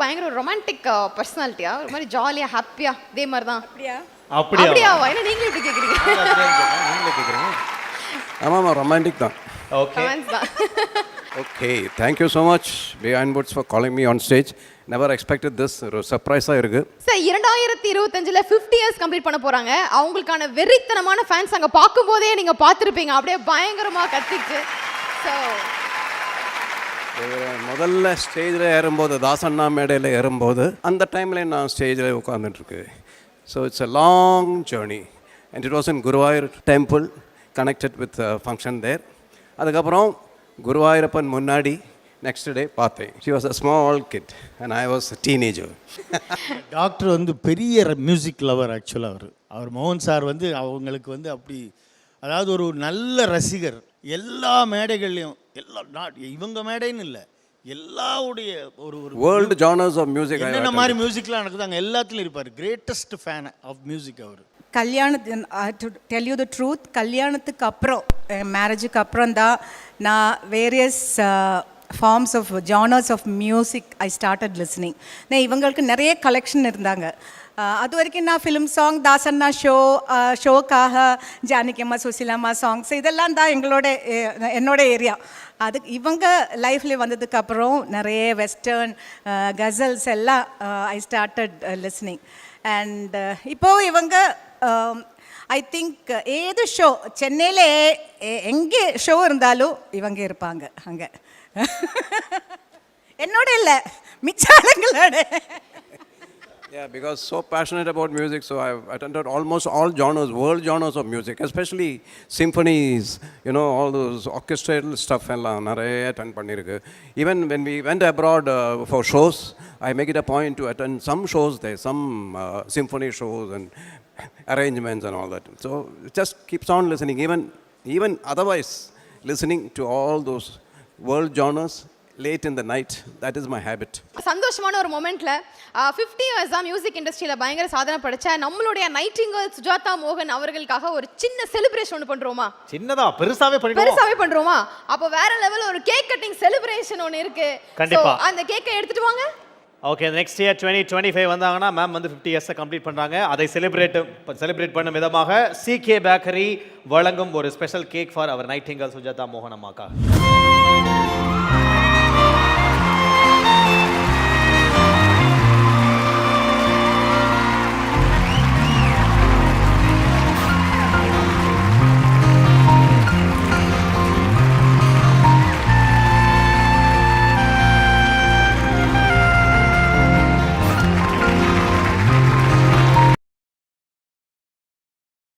பயங்கர ஒரு ரொமான்டிக் பர்சனாலிட்டியா, ஒரு மாதிரி ஜாலியா ஹாப்பியா இதே மாதிரி தான். அப்படியா? என்ன நீங்களே இப்படி கேக்குறீங்க? நீங்களே கேக்குறீங்க. ஆமாம் ரொமான்டிக் தான். Okay. Okay, thank you so much behind Woods for calling me on stage. Never expected this. ஒரு சர்ப்ரைஸாக இருக்குது. சார் 2025ல் 50 இயர்ஸ் கம்ப்ளீட் பண்ண போகிறாங்க. அவங்களுக்கான வெறித்தனமான ஃபேன்ஸ் அங்கே பார்க்கும்போதே நீங்கள் பார்த்துருப்பீங்க, அப்படியே பயங்கரமாக கத்திச்சு. ஸோ முதல்ல ஸ்டேஜில் ஏறும்போது, தாசண்ணா மேடையில் ஏறும்போது அந்த டைமில் நான் ஸ்டேஜில் உட்காந்துட்டுருக்கு. So it's a long journey and it was in Guruvayur temple connected with function there. அதுக்கப்புறம் குருவாயூரப்பன் முன்னாடி நெக்ஸ்ட் டே பார்த்தேன். She was a small kid and I was a teenager. Doctor வந்து பெரிய மியூசிக் லவர். ஆக்சுவலாக அவர் மோகன் சார் வந்து அவங்களுக்கு வந்து அப்படி, அதாவது ஒரு நல்ல ரசிகர். எல்லா மேடைகள்லையும் இவங்க மேடைன்னு இல்லை, எல்லாவுடைய ஒரு வேர்ல்டு ஜானர்ஸ் ஆஃப் மியூசிக் என்னென்ன மாதிரி மியூசிக்லாம் நடக்குது அங்கே எல்லாத்துலையும் இருப்பார். கிரேட்டஸ்ட் ஃபேன் ஆஃப் மியூசிக் அவர். To tell you the truth, கல்யாணத்துக்கு அப்புறம், மேரேஜுக்கு அப்புறம் தான் நான் various forms of genres of music I started listening. இவங்களுக்கு நிறைய கலெக்ஷன் இருந்தாங்க. அது வரைக்கும் நான் ஃபிலிம் சாங், தாசண்ணா ஷோக்காக ஜானகியம்மா, சுசிலாம்மா சாங்ஸ் இதெல்லாம் தான் என்னோட ஏரியா. இவங்க லைஃப்பில் வந்ததுக்கப்புறம் நிறைய வெஸ்டர்ன் கசல்ஸ் எல்லாம் ஐ ஸ்டார்டட் லிஸ்னிங். அண்ட் இப்போது இவங்க ஐ திங்க் ஏது ஷோ சென்னையில் எங்கே ஷோ இருந்தாலும் இவங்க இருப்பாங்க அங்கே. என்னோட இல்லை, மிச்சாளங்களோட. Yeah, because so passionate about music, so I've attended almost all genres, world genres of music, especially symphonies, you know, all those orchestral stuff எல்லாம் நிறைய attend பண்ணிருக்கு. Even when we went abroad for shows, I make it a point to attend some shows there, some symphony shows and arrangements and all that. So it just keeps on listening, even otherwise listening to all those world genres late in the night. That is my habit. சந்தோஷமான ஒரு மொமெண்ட்ல 50 years தான் music இண்டஸ்ட்ரியில பயங்கர சாதனை படைச்ச நம்மளுடைய Nightingale Sujatha மோகன் அவர்களுக்காக ஒரு சின்ன செலிப்ரேஷன் ஒன்று பண்றோமா? சின்னதா பெருசாவே பண்றோமா? அப்போ வேற லெவல் ஒரு கேக் கட்டிங் செலிப்ரேஷன் ஒன்று இருக்கு. கண்டிப்பா அந்த கேக்கை எடுத்துட்டு வாங்க. ஓகே, நெக்ஸ்ட் இயர் 2025 வந்தாங்கன்னா மேம் வந்து 50 இயர்ஸை கம்ப்ளீட் பண்ணுறாங்க. அதை செலிப்ரேட் பண்ணும் விதமாக CK பேக்கரி வழங்கும் ஒரு special cake for our nightingale Sujatha மோகன் அம்மாக்கா.